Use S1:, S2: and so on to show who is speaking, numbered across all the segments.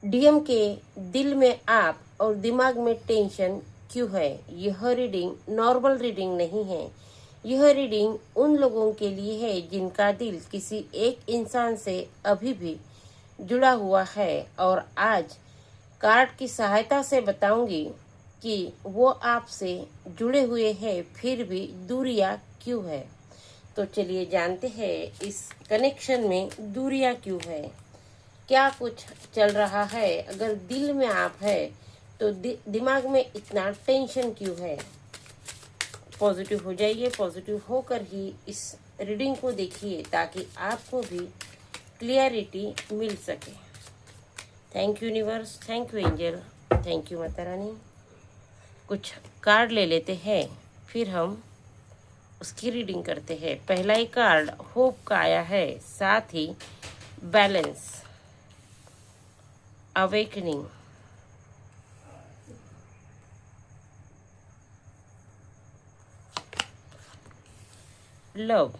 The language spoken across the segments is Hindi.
S1: डीएम के दिल में आप और दिमाग में टेंशन क्यों है? यह रीडिंग नॉर्मल रीडिंग नहीं है। यह रीडिंग उन लोगों के लिए है जिनका दिल किसी एक इंसान से अभी भी जुड़ा हुआ है, और आज कार्ड की सहायता से बताऊंगी कि वो आपसे जुड़े हुए हैं, फिर भी दूरियां क्यों है। तो चलिए जानते हैं इस कनेक्शन में दूरियां क्यों है, क्या कुछ चल रहा है। अगर दिल में आप है तो दिमाग में इतना टेंशन क्यों है। पॉजिटिव हो जाइए, पॉजिटिव होकर ही इस रीडिंग को देखिए ताकि आपको भी क्लियरिटी मिल सके। Thank you universe, thank you angel, thank you Mata Rani. कुछ कार्ड ले लेते हैं, फिर हम उसकी रीडिंग करते हैं। पहला ही कार्ड होप का आया है, साथ ही बैलेंस, अवेकनिंग, लव,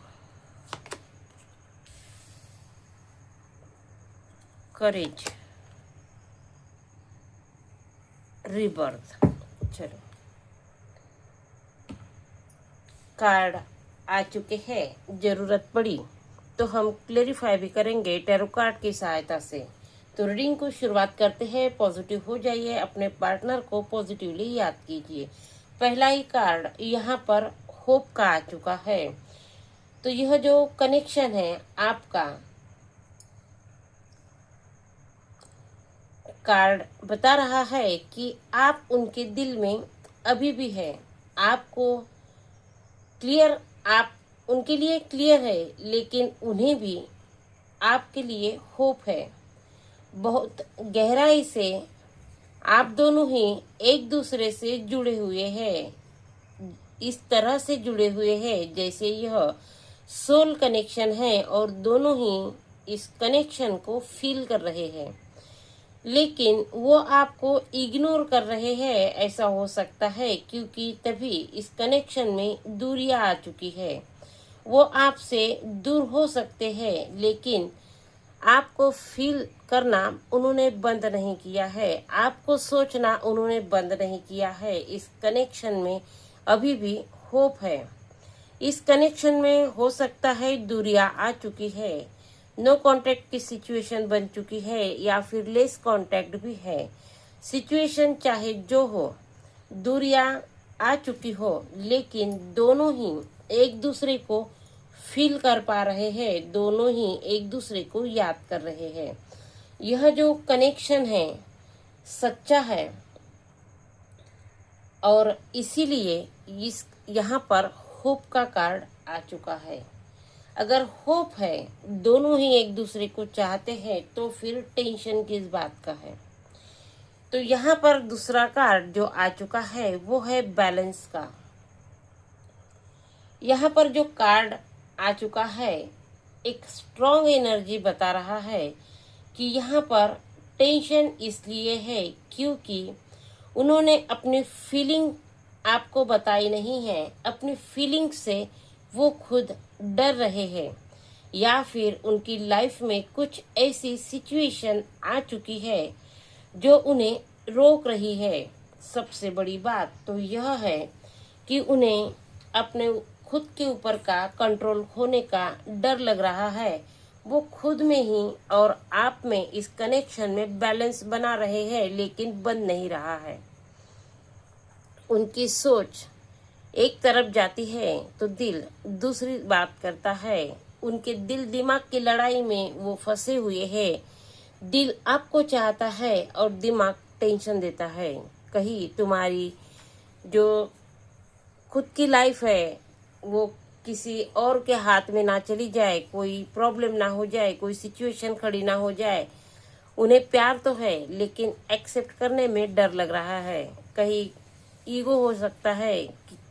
S1: करेज, रीबर्थ। चलो कार्ड आ चुके हैं, जरूरत पड़ी तो हम क्लेरिफाई भी करेंगे टैरो कार्ड की सहायता से। तो रीडिंग को शुरुआत करते हैं। पॉजिटिव हो जाइए, अपने पार्टनर को पॉजिटिवली याद कीजिए। पहला ही कार्ड यहाँ पर होप का आ चुका है। तो यह जो कनेक्शन है आपका, कार्ड बता रहा है कि आप उनके दिल में अभी भी है। आपको क्लियर, आप उनके लिए क्लियर है, लेकिन उन्हें भी आपके लिए होप है। बहुत गहराई से आप दोनों ही एक दूसरे से जुड़े हुए हैं। इस तरह से जुड़े हुए हैं जैसे यह सोल कनेक्शन है, और दोनों ही इस कनेक्शन को फील कर रहे हैं, लेकिन वो आपको इग्नोर कर रहे हैं। ऐसा हो सकता है क्योंकि तभी इस कनेक्शन में दूरियां आ चुकी है। वो आपसे दूर हो सकते हैं, लेकिन आपको फील करना उन्होंने बंद नहीं किया है, आपको सोचना उन्होंने बंद नहीं किया है। इस कनेक्शन में अभी भी होप है। इस कनेक्शन में हो सकता है दूरियां आ चुकी है, नो कांटेक्ट की सिचुएशन बन चुकी है, या फिर लेस कांटेक्ट भी है। सिचुएशन चाहे जो हो, दूरियां आ चुकी हो, लेकिन दोनों ही एक दूसरे को फील कर पा रहे हैं, दोनों ही एक दूसरे को याद कर रहे हैं। यह जो कनेक्शन है सच्चा है, और इसीलिए इस यहाँ पर होप का कार्ड आ चुका है। अगर होप है, दोनों ही एक दूसरे को चाहते हैं, तो फिर टेंशन किस बात का है। तो यहाँ पर दूसरा कार्ड जो आ चुका है वो है बैलेंस का। यहाँ पर जो कार्ड आ चुका है एक स्ट्रॉन्ग एनर्जी बता रहा है कि यहाँ पर टेंशन इसलिए है क्योंकि उन्होंने अपनी फीलिंग आपको बताई नहीं है। अपनी फीलिंग से वो खुद डर रहे हैं, या फिर उनकी लाइफ में कुछ ऐसी सिचुएशन आ चुकी है जो उन्हें रोक रही है। सबसे बड़ी बात तो यह है कि उन्हें अपने खुद के ऊपर का कंट्रोल खोने का डर लग रहा है। वो खुद में ही और आप में इस कनेक्शन में बैलेंस बना रहे हैं, लेकिन बन नहीं रहा है। उनकी सोच एक तरफ जाती है तो दिल दूसरी बात करता है। उनके दिल दिमाग की लड़ाई में वो फंसे हुए हैं। दिल आपको चाहता है और दिमाग टेंशन देता है। कहीं तुम्हारी जो खुद की लाइफ है वो किसी और के हाथ में ना चली जाए, कोई प्रॉब्लम ना हो जाए, कोई सिचुएशन खड़ी ना हो जाए। उन्हें प्यार तो है, लेकिन एक्सेप्ट करने में डर लग रहा है। कहीं ईगो हो सकता है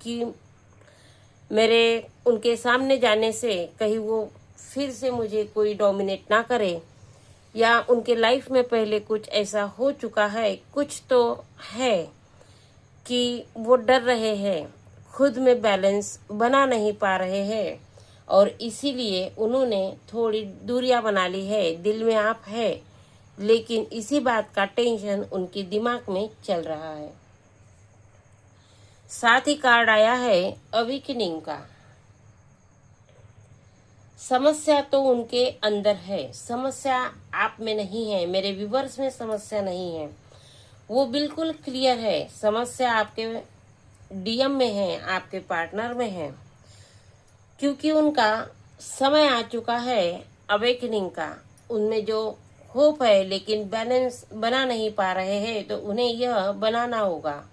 S1: कि मेरे उनके सामने जाने से कहीं वो फिर से मुझे कोई डोमिनेट ना करे, या उनके लाइफ में पहले कुछ ऐसा हो चुका है। कुछ तो है कि वो डर रहे हैं, खुद में बैलेंस बना नहीं पा रहे हैं, और इसीलिए उन्होंने थोड़ी दूरियां बना ली है। दिल में आप है, लेकिन इसी बात का टेंशन उनके दिमाग में चल रहा है। साथ ही कार्ड आया है अवेकनिंग का। समस्या तो उनके अंदर है, समस्या आप में नहीं है, मेरे व्यूवर्स में समस्या नहीं है, वो बिल्कुल क्लियर है। समस्या आपके डीएम में है, आपके पार्टनर में है, क्योंकि उनका समय आ चुका है अवेकनिंग का। उनमें जो होप है लेकिन बैलेंस बना नहीं पा रहे हैं, तो उन्हें यह बनाना होगा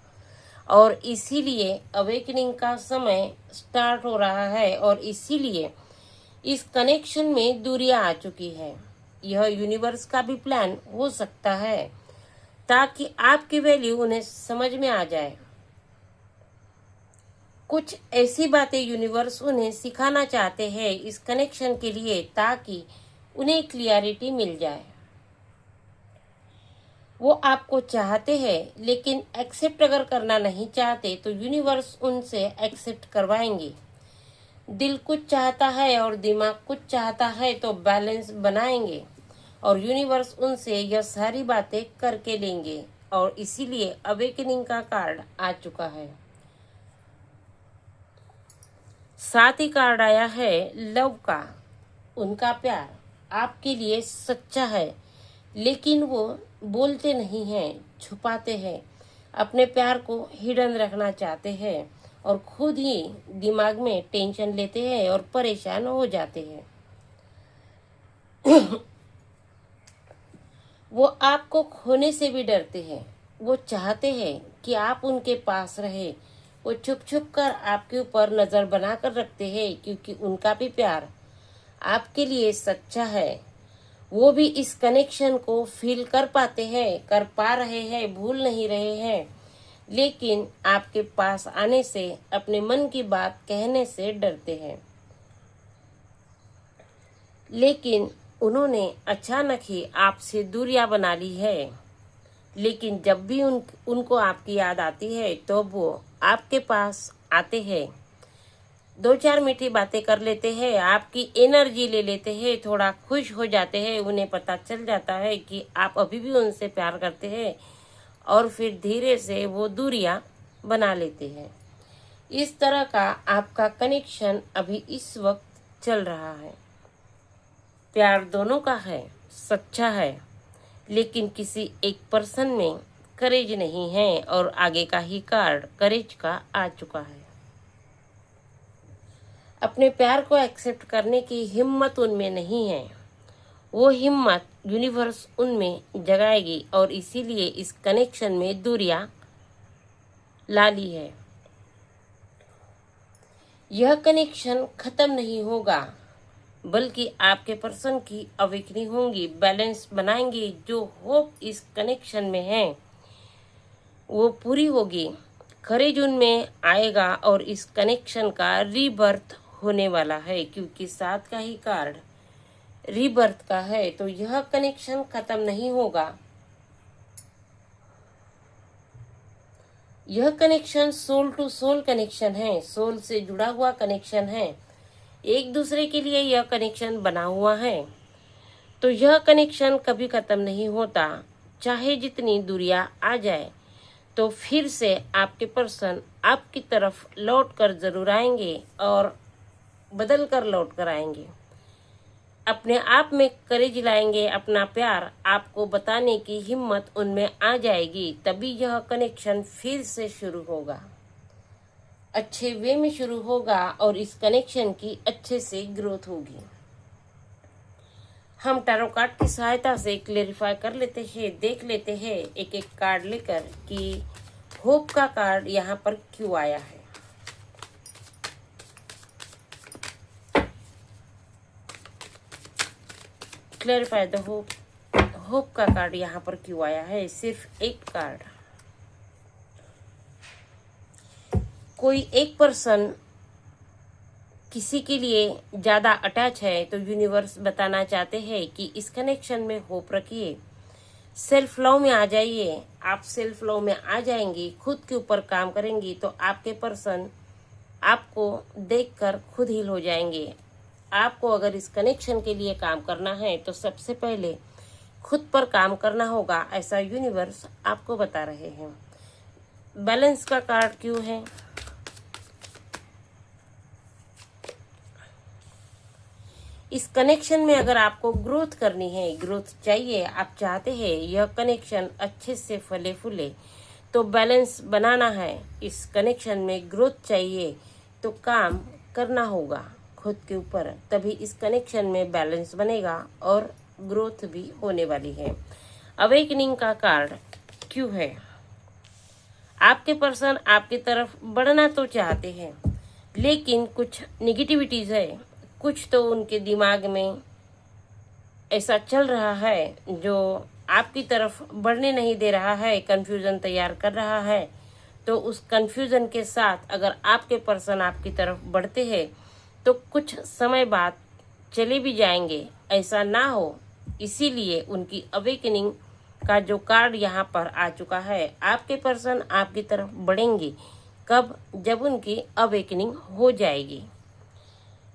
S1: और इसीलिए अवेकनिंग का समय स्टार्ट हो रहा है और इसीलिए इस कनेक्शन में दूरियां आ चुकी है। यह यूनिवर्स का भी प्लान हो सकता है ताकि आपकी वैल्यू उन्हें समझ में आ जाए। कुछ ऐसी बातें यूनिवर्स उन्हें सिखाना चाहते हैं इस कनेक्शन के लिए, ताकि उन्हें क्लियरिटी मिल जाए। वो आपको चाहते हैं लेकिन एक्सेप्ट अगर करना नहीं चाहते तो यूनिवर्स उनसे एक्सेप्ट करवाएंगे। दिल कुछ चाहता है और दिमाग कुछ चाहता है, तो बैलेंस बनाएंगे और यूनिवर्स उनसे यह सारी बातें करके लेंगे और इसीलिए अवेकनिंग का कार्ड आ चुका है। साथ ही कार्ड आया है लव का। उनका प्यार आपके लिए सच्चा है, लेकिन वो बोलते नहीं हैं, छुपाते हैं, अपने प्यार को हिडन रखना चाहते हैं और खुद ही दिमाग में टेंशन लेते हैं और परेशान हो जाते हैं। वो आपको खोने से भी डरते हैं। वो चाहते हैं कि आप उनके पास रहे। वो छुप छुप कर आपके ऊपर नजर बनाकर रखते हैं, क्योंकि उनका भी प्यार आपके लिए सच्चा है। वो भी इस कनेक्शन को फील कर पाते हैं, कर पा रहे हैं, भूल नहीं रहे हैं, लेकिन आपके पास आने से, अपने मन की बात कहने से डरते हैं। लेकिन उन्होंने अचानक ही आपसे दूरियां बना ली है, लेकिन जब भी उनको आपकी याद आती है तो वो आपके पास आते हैं, 2-4 मीठी बातें कर लेते हैं, आपकी एनर्जी ले लेते हैं, थोड़ा खुश हो जाते हैं। उन्हें पता चल जाता है कि आप अभी भी उनसे प्यार करते हैं और फिर धीरे से वो दूरियां बना लेते हैं। इस तरह का आपका कनेक्शन अभी इस वक्त चल रहा है। प्यार दोनों का है, सच्चा है, लेकिन किसी एक पर्सन में करेज नहीं है और आगे का ही कार्ड करेज का आ चुका है। अपने प्यार को एक्सेप्ट करने की हिम्मत उनमें नहीं है। वो हिम्मत यूनिवर्स उनमें जगाएगी और इसीलिए इस कनेक्शन में दूरियां ला ली है। यह कनेक्शन खत्म नहीं होगा, बल्कि आपके पर्सन की अवेकनिंग होंगी, बैलेंस बनाएंगे। जो होप इस कनेक्शन में है वो पूरी होगी, करेज उनमें आएगा और इस कनेक्शन का रीबर्थ होने वाला है, क्योंकि 7 का ही कार्ड रीबर्थ का है। तो यह कनेक्शन खत्म नहीं होगा। यह connection soul to soul connection है, सोल से जुड़ा हुआ कनेक्शन है। एक दूसरे के लिए यह कनेक्शन बना हुआ है, तो यह कनेक्शन कभी खत्म नहीं होता। चाहे जितनी दूरियां आ जाए, तो फिर से आपके पर्सन आपकी तरफ लौट कर जरूर आएंगे और बदल कर लौट कर आएंगे। अपने आप में करेज लाएंगे, अपना प्यार आपको बताने की हिम्मत उनमें आ जाएगी। तभी यह कनेक्शन फिर से शुरू होगा, अच्छे वे में शुरू होगा और इस कनेक्शन की अच्छे से ग्रोथ होगी। हम टैरो कार्ड की सहायता से क्लेरिफाई कर लेते हैं, देख लेते हैं एक एक कार्ड लेकर कि होप का कार्ड यहाँ पर क्यों आया है। क्लेरिफाई द होप, होप का कार्ड यहाँ पर क्यों आया है। सिर्फ एक कार्ड। कोई एक पर्सन किसी के लिए ज्यादा अटैच है, तो यूनिवर्स बताना चाहते हैं कि इस कनेक्शन में होप रखिए, सेल्फ लव में आ जाइए। आप सेल्फ लव में आ जाएंगी, खुद के ऊपर काम करेंगी, तो आपके पर्सन आपको देखकर खुद हील हो जाएंगे। आपको अगर इस कनेक्शन के लिए काम करना है तो सबसे पहले खुद पर काम करना होगा, ऐसा यूनिवर्स आपको बता रहे हैं। बैलेंस का कार्ड क्यों है? इस कनेक्शन में अगर आपको ग्रोथ करनी है, ग्रोथ चाहिए, आप चाहते हैं यह कनेक्शन अच्छे से फले फूले, तो बैलेंस बनाना है। इस कनेक्शन में ग्रोथ चाहिए तो काम करना होगा खुद के ऊपर, तभी इस कनेक्शन में बैलेंस बनेगा और ग्रोथ भी होने वाली है। अवेकनिंग का कार्ड क्यों है? आपके पर्सन आपकी तरफ बढ़ना तो चाहते हैं, लेकिन कुछ निगेटिविटीज है, कुछ तो उनके दिमाग में ऐसा चल रहा है जो आपकी तरफ बढ़ने नहीं दे रहा है, कंफ्यूजन तैयार कर रहा है। तो उस कंफ्यूजन के साथ अगर आपके पर्सन आपकी तरफ बढ़ते हैं तो कुछ समय बाद चले भी जाएंगे, ऐसा ना हो। इसीलिए उनकी अवेकनिंग का जो कार्ड यहाँ पर आ चुका है, आपके पर्सन आपकी तरफ बढ़ेंगे। कब? जब उनकी अवेकनिंग हो जाएगी।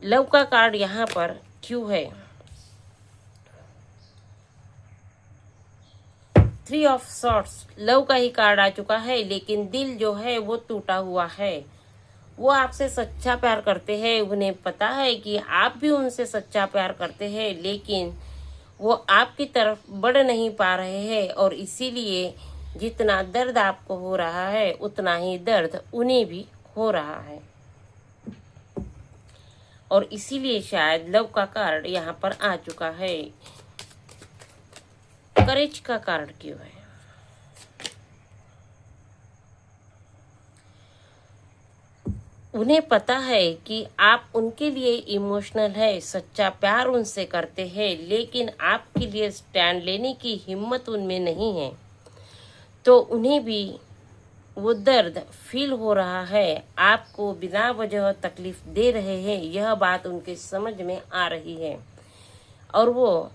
S1: लव का कार्ड यहाँ पर क्यों है? 3 ऑफ सॉर्ड्स, लव का ही कार्ड आ चुका है, लेकिन दिल जो है वो टूटा हुआ है। वो आपसे सच्चा प्यार करते हैं, उन्हें पता है कि आप भी उनसे सच्चा प्यार करते हैं, लेकिन वो आपकी तरफ बढ़ नहीं पा रहे हैं। और इसीलिए जितना दर्द आपको हो रहा है उतना ही दर्द उन्हें भी हो रहा है, और इसीलिए शायद लव का कार्ड यहाँ पर आ चुका है। करेज का कार्ड क्यों है? उन्हें पता है कि आप उनके लिए इमोशनल है, सच्चा प्यार उनसे करते हैं, लेकिन आपके लिए स्टैंड लेने की हिम्मत उनमें नहीं है। तो उन्हें भी वो दर्द फील हो रहा है, आपको बिना वजह तकलीफ दे रहे हैं, यह बात उनके समझ में आ रही है। और वो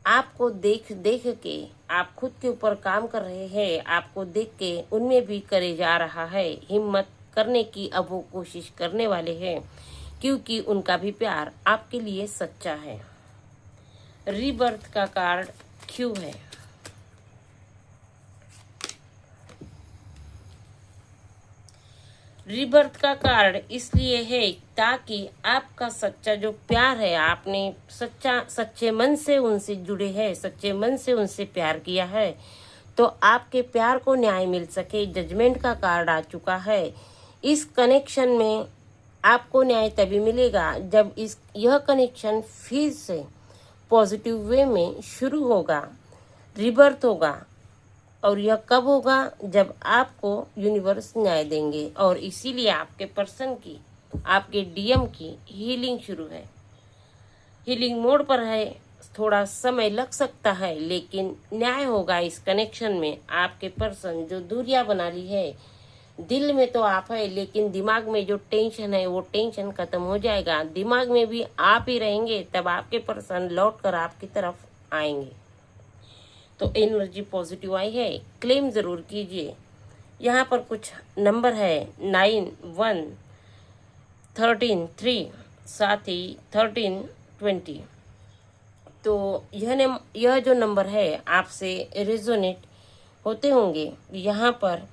S1: आपको देख देख के, आप खुद के ऊपर काम कर रहे हैं, आपको देख के उनमें भी करेज आ रहा है, हिम्मत करने की अब वो कोशिश करने वाले हैं, क्योंकि उनका भी प्यार आपके लिए सच्चा है। रीबर्थ का कार्ड क्यों है? रीबर्थ का कार्ड इसलिए है ताकि आपका सच्चा जो प्यार है, आपने सच्चे मन से उनसे जुड़े हैं, सच्चे मन से उनसे प्यार किया है, तो आपके प्यार को न्याय मिल सके। जजमेंट का कार्ड आ चुका है। इस कनेक्शन में आपको न्याय तभी मिलेगा जब यह कनेक्शन फिर से पॉजिटिव वे में शुरू होगा, रिबर्थ होगा। और यह कब होगा? जब आपको यूनिवर्स न्याय देंगे। और इसीलिए आपके पर्सन की, आपके डीएम की हीलिंग शुरू है, हीलिंग मोड पर है। थोड़ा समय लग सकता है, लेकिन न्याय होगा इस कनेक्शन में। आपके पर्सन जो दूरियां बना ली है, दिल में तो आप है, लेकिन दिमाग में जो टेंशन है वो टेंशन खत्म हो जाएगा। दिमाग में भी आप ही रहेंगे, तब आपके पर्सन लौट कर आपकी तरफ आएंगे। तो एनर्जी पॉजिटिव आई है, क्लेम जरूर कीजिए। यहाँ पर कुछ नंबर है 9, 1, 13, 3, साथ ही 13, 20। तो यह जो नंबर है आपसे रेजोनेट होते होंगे। यहाँ पर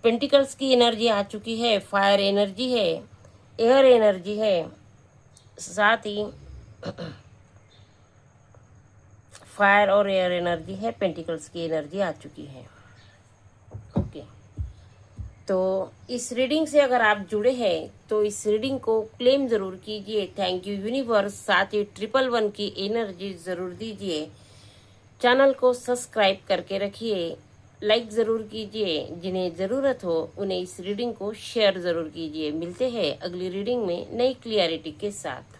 S1: पेंटिकल्स की एनर्जी आ चुकी है, फायर एनर्जी है, एयर एनर्जी है, साथ ही फायर और एयर एनर्जी है, पेंटिकल्स की एनर्जी आ चुकी है। ओके, तो इस रीडिंग से अगर आप जुड़े हैं तो इस रीडिंग को क्लेम जरूर कीजिए। Thank you universe. साथ ही 111 की एनर्जी जरूर दीजिए। चैनल को सब्सक्राइब करके रखिए, लाइक जरूर कीजिए। जिन्हें जरूरत हो उन्हें इस रीडिंग को शेयर जरूर कीजिए। मिलते हैं अगली रीडिंग में नई क्लियरिटी के साथ।